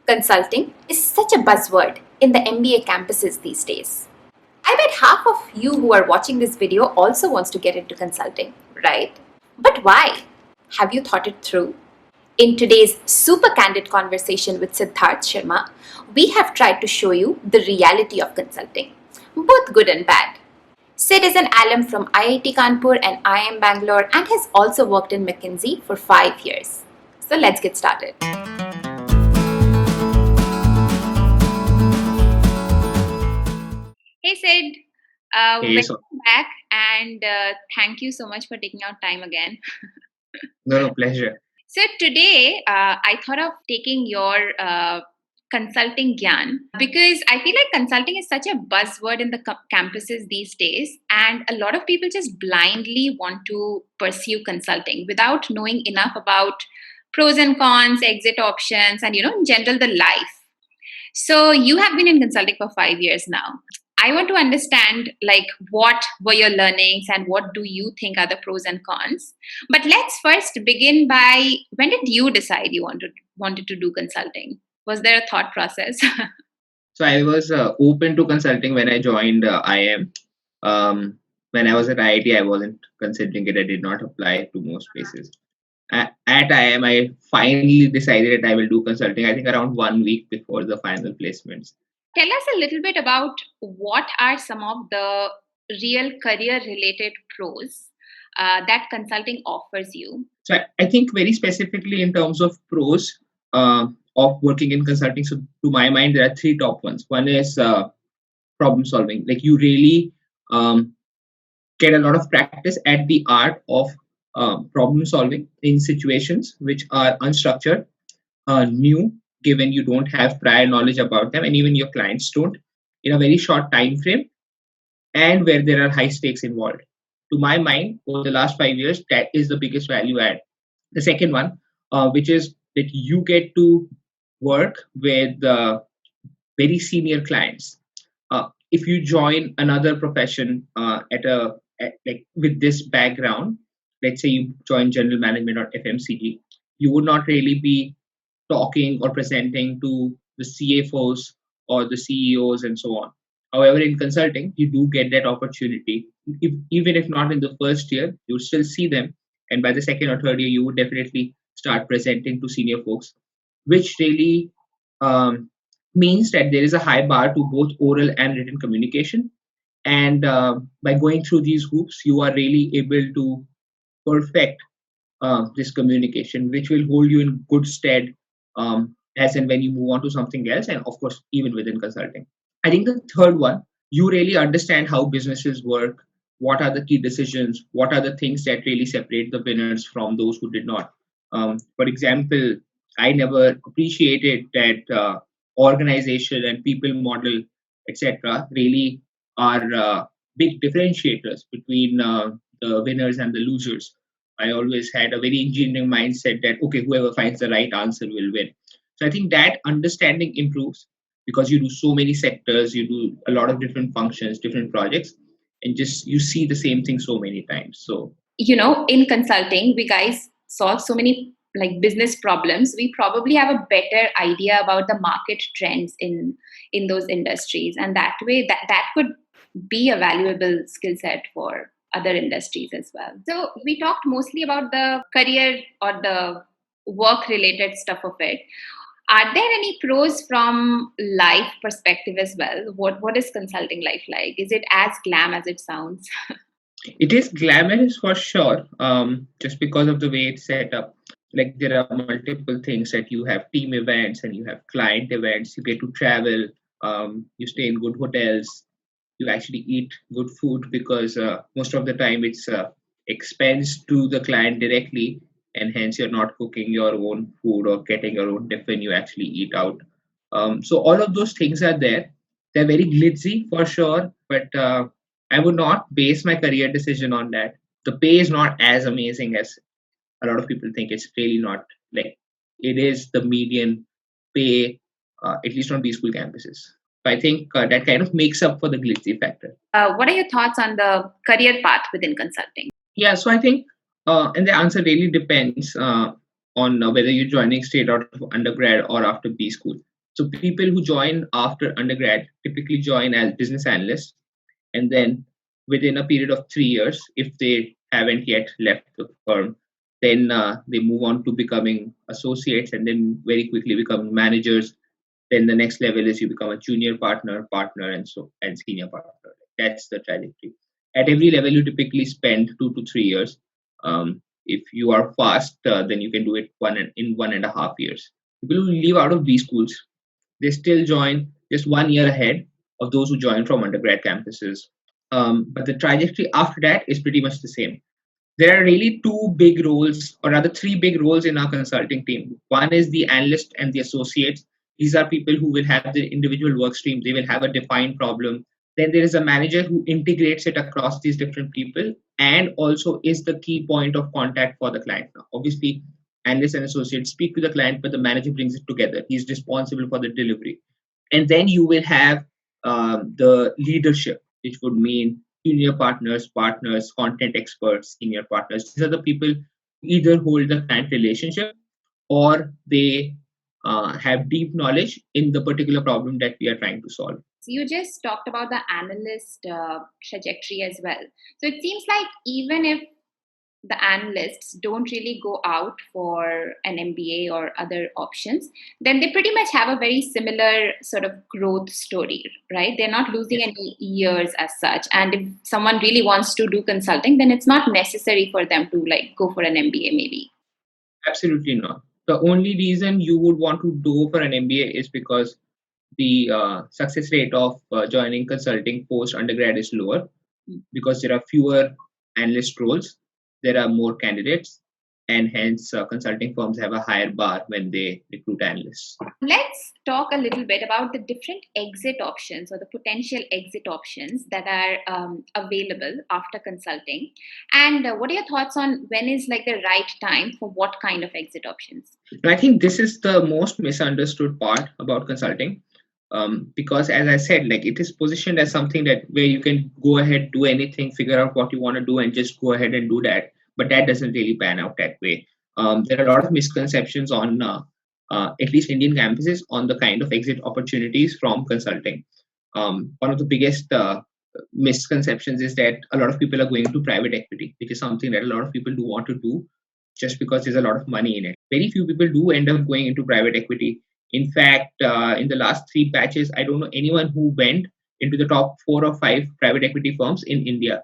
Consulting is such a buzzword in the MBA campuses these days. I bet half of you who are watching this video also wants to get into consulting, right? But why? Have you thought it through? In today's super candid conversation with Siddharth Sharma, we have tried to show you the reality of consulting, both good and bad. Sid is an alum from IIT Kanpur and IIM Bangalore and has also worked in McKinsey for 5 years. So let's get started. Hey Sid, Hey, so welcome back and thank you so much for taking out time again. no, pleasure. So today I thought of taking your consulting gyan because I feel like consulting is such a buzzword in the campuses these days, and a lot of people just blindly want to pursue consulting without knowing enough about pros and cons, exit options, and in general the life. So you have been in consulting for 5 years now. I want to understand like what were your learnings and what do you think are the pros and cons. But let's first begin by when did you decide you wanted to do consulting? Was there a thought process? So I was open to consulting when I joined IIM. When I was at IIT, I wasn't considering it. I did not apply to most places. At IIM, I finally decided that I will do consulting. I think around 1 week before the final placements. Tell us a little bit about what are some of the real career related pros that consulting offers you. So I think very specifically in terms of pros of working in consulting. So to my mind, there are three top ones. One is problem solving. Like you really get a lot of practice at the art of problem solving in situations which are unstructured, new, given you don't have prior knowledge about them, and even your clients don't, in a very short time frame, and where there are high stakes involved. To my mind, over the last 5 years, that is the biggest value add. The second one, which is that you get to work with very senior clients. If you join another profession like with this background, let's say you join general management or FMCG, you would not really be talking or presenting to the CFOs or the CEOs and so on. However, in consulting, you do get that opportunity. Even if not in the first year, you still see them. And by the second or third year, you would definitely start presenting to senior folks, which really um, means that there is a high bar to both oral and written communication. And by going through these hoops, you are really able to perfect this communication, which will hold you in good stead as and when you move on to something else, and of course, even within consulting. I think the third one, you really understand how businesses work, what are the key decisions, what are the things that really separate the winners from those who did not. For example, I never appreciated that organization and people model, etc., really are big differentiators between the winners and the losers. I always had a very engineering mindset that, okay, whoever finds the right answer will win. So I think that understanding improves because you do so many sectors, you do a lot of different functions, different projects, and just you see the same thing so many times. So In consulting, we guys solve so many like business problems. We probably have a better idea about the market trends in those industries, and that way that could be a valuable skill set for other industries as well. So we talked mostly about the career or the work related stuff of it. Are there any pros from life perspective as well? What is consulting life like? Is it as glam as it sounds? it is glamorous for sure, just because of the way it's set up. Like there are multiple things that you have team events and you have client events. You get to travel. You stay in good hotels. You actually eat good food because most of the time it's expensed to the client directly, and hence you're not cooking your own food or getting your own tiffin. You actually eat out. So all of those things are there. They're very glitzy for sure, but I would not base my career decision on that. The pay is not as amazing as a lot of people think. It's really not. Like it is the median pay, at least on B school campuses. So I think that kind of makes up for the glitzy factor. What are your thoughts on the career path within consulting? Yeah, so I think, and the answer really depends on whether you're joining straight out of undergrad or after B school. So people who join after undergrad typically join as business analysts, and then within a period of 3 years, if they haven't yet left the firm, then they move on to becoming associates, and then very quickly become managers. Then the next level is you become a junior partner, and senior partner. That's the trajectory. At every level, you typically spend 2 to 3 years. If you are fast, then you can do it in 1.5 years. People who leave out of these schools, they still join just 1 year ahead of those who join from undergrad campuses. But the trajectory after that is pretty much the same. There are really two big roles, or rather three big roles in our consulting team. One is the analyst and the associates. These are people who will have the individual work stream. They will have a defined problem. Then there is a manager who integrates it across these different people and also is the key point of contact for the client. Now, obviously, analysts and associates speak to the client, but the manager brings it together. He's responsible for the delivery. And then you will have the leadership, which would mean junior partners, content experts, senior partners. These are the people who either hold the client relationship or they have deep knowledge in the particular problem that we are trying to solve. So you just talked about the analyst trajectory as well. So it seems like even if the analysts don't really go out for an MBA or other options, then they pretty much have a very similar sort of growth story, right? They're not losing any years as such. And if someone really wants to do consulting, then it's not necessary for them to like go for an MBA maybe. Absolutely not. The only reason you would want to go for an MBA is because the success rate of joining consulting post undergrad is lower, because there are fewer analyst roles, there are more candidates, and hence consulting firms have a higher bar when they recruit analysts. Let's talk a little bit about the different exit options or the potential exit options that are available after consulting. And what are your thoughts on when is like the right time for what kind of exit options? And I think this is the most misunderstood part about consulting. Because as I said, like it is positioned as something that where you can go ahead, do anything, figure out what you want to do, and just go ahead and do that. But that doesn't really pan out that way. There are a lot of misconceptions on at least Indian campuses on the kind of exit opportunities from consulting. One of the biggest misconceptions is that a lot of people are going to private equity, which is something that a lot of people do want to do just because there's a lot of money in it. Very few people do end up going into private equity. In fact, in the last three batches, I don't know anyone who went into the top 4 or 5 private equity firms in India.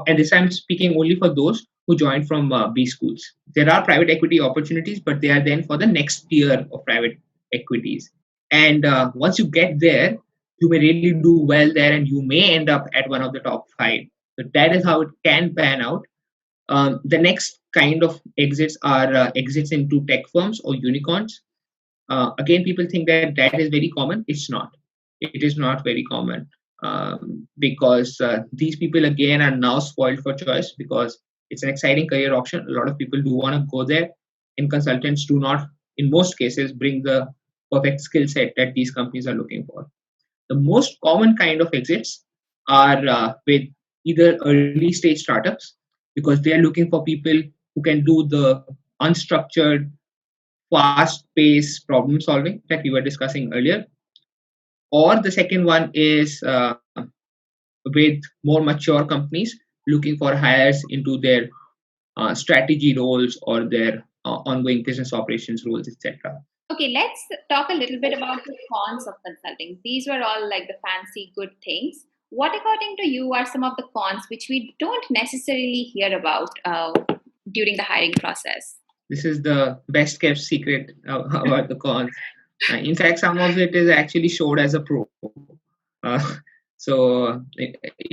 And this I'm speaking only for those who joined from B schools. There are private equity opportunities, but they are then for the next tier of private equities. And once you get there, you may really do well there, and you may end up at one of the top 5. So that is how it can pan out. The next kind of exits are exits into tech firms or unicorns. Again, people think that that is very common. It's not. It is not very common, because these people again are now spoiled for choice because it's an exciting career option. A lot of people do want to go there, and consultants do not, in most cases, bring the perfect skill set that these companies are looking for. The most common kind of exits are with either early stage startups, because they are looking for people who can do the unstructured, fast paced problem solving that we were discussing earlier. Or the second one is with more mature companies looking for hires into their strategy roles or their ongoing business operations roles, etc. Okay, let's talk a little bit about the cons of consulting. These were all like the fancy good things. What, according to you, are some of the cons which we don't necessarily hear about during the hiring process? This is the best kept secret about the cons. In fact, some of it is actually showed as a pro. So,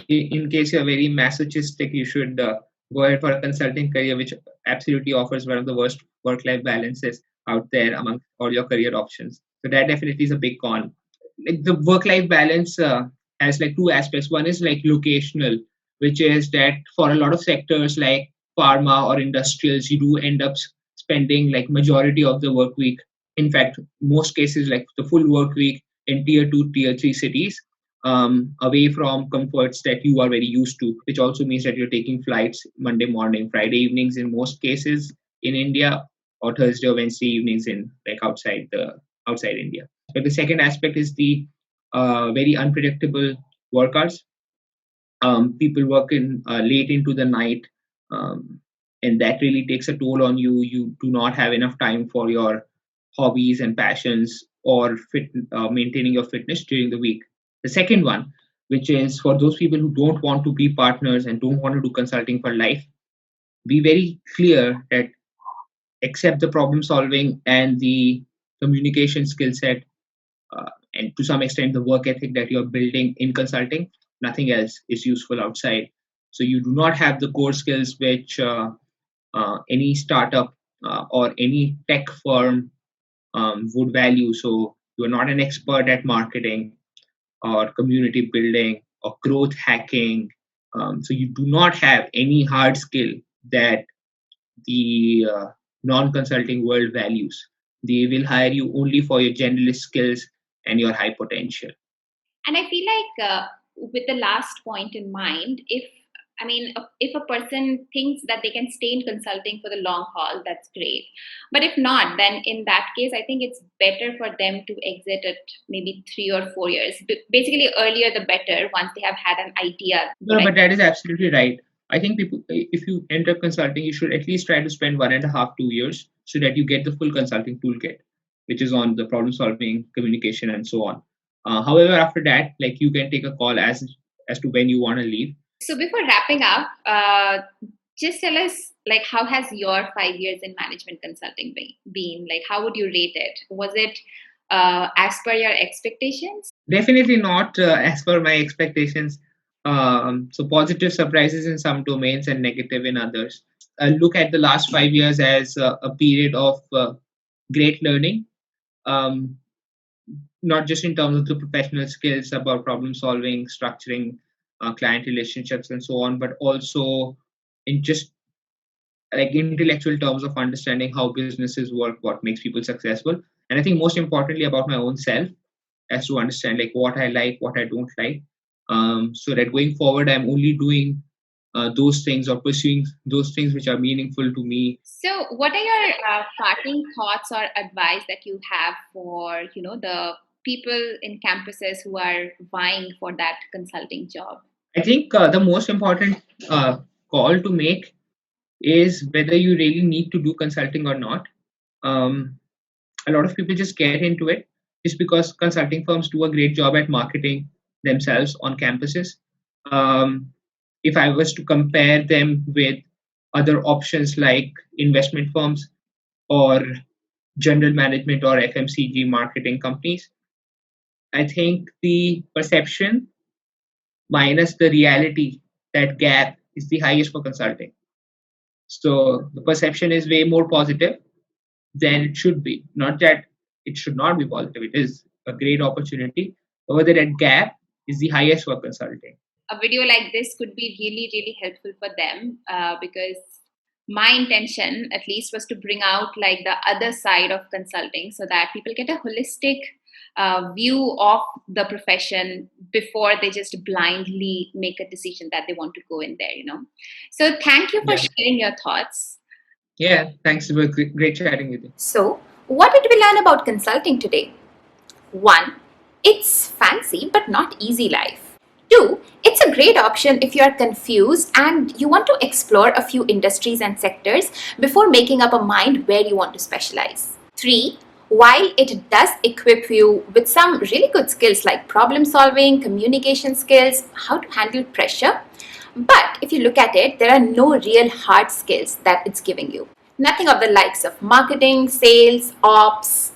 in case you're very masochistic, you should go ahead for a consulting career, which absolutely offers one of the worst work-life balances out there among all your career options. So that definitely is a big con. Like the work-life balance has like two aspects. One is like locational, which is that for a lot of sectors like pharma or industrials, you do end up spending like majority of the work week. In fact, most cases like the full work week in tier 2, tier 3 cities, away from comforts that you are very used to, which also means that you're taking flights Monday morning, Friday evenings in most cases in India, or Thursday or Wednesday evenings in like outside India. But the second aspect is the very unpredictable work hours. People work in late into the night, um, and that really takes a toll on you. You do not have enough time for your hobbies and passions or maintaining your fitness during the week. The second one, which is for those people who don't want to be partners and don't want to do consulting for life, be very clear that except the problem solving and the communication skill set, and to some extent the work ethic that you're building in consulting, nothing else is useful outside. So you do not have the core skills which any startup or any tech firm would value. So you're not an expert at marketing or community building or growth hacking. So you do not have any hard skill that the non-consulting world values. They will hire you only for your generalist skills and your high potential. And I feel like with the last point in mind, if a person thinks that they can stay in consulting for the long haul, that's great. But if not, then in that case, I think it's better for them to exit at maybe 3 or 4 years. Basically, earlier the better. Once they have had an idea. No, but that is absolutely right. I think people, if you enter consulting, you should at least try to spend 1.5, 2 years so that you get the full consulting toolkit, which is on the problem solving, communication, and so on. However, after that, like you can take a call as to when you want to leave. So before wrapping up, just tell us, like, how has your 5 years in management consulting been? Like, how would you rate it? Was it as per your expectations? Definitely not as per my expectations. So positive surprises in some domains and negative in others. I look at the last 5 years as a period of great learning, um, not just in terms of the professional skills about problem solving, structuring, client relationships, and so on, but also in just like intellectual terms of understanding how businesses work, what makes people successful, and I think most importantly about my own self, as to understand like what I like, what I don't like, so that going forward I'm only doing those things or pursuing those things which are meaningful to me. So, what are your parting thoughts or advice that you have for the people in campuses who are vying for that consulting job? I think the most important call to make is whether you really need to do consulting or not. Um, a lot of people just get into it just because consulting firms do a great job at marketing themselves on campuses. Um, if I was to compare them with other options like investment firms or general management or FMCG marketing companies, I think the perception minus the reality, that gap is the highest for consulting. So the perception is way more positive than it should be. Not that it should not be positive, it is a great opportunity. However, that gap is the highest for consulting. A video like this could be really, really helpful for them because my intention, at least, was to bring out like the other side of consulting so that people get a holistic view of the profession before they just blindly make a decision that they want to go in there. So thank you for Yeah. sharing your thoughts. Yeah, thanks. It was great chatting with you. So, what did we learn about consulting today? 1. It's fancy but not easy life. 2. It's a great option if you are confused and you want to explore a few industries and sectors before making up a mind where you want to specialize. 3. While it does equip you with some really good skills like problem solving, communication skills, how to handle pressure, but if you look at it, there are no real hard skills that it's giving you. Nothing of the likes of marketing, sales, ops.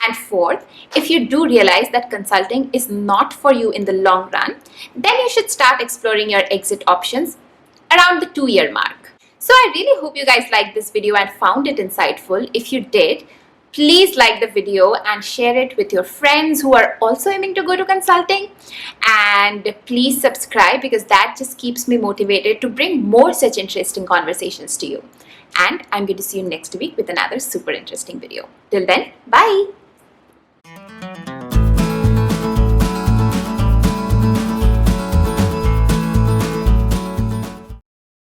And 4th, if you do realize that consulting is not for you in the long run, then you should start exploring your exit options around the 2-year mark. So I really hope you guys liked this video and found it insightful. If you did, please like the video and share it with your friends who are also aiming to go to consulting. And please subscribe because that just keeps me motivated to bring more such interesting conversations to you. And I'm going to see you next week with another super interesting video. Till then, bye!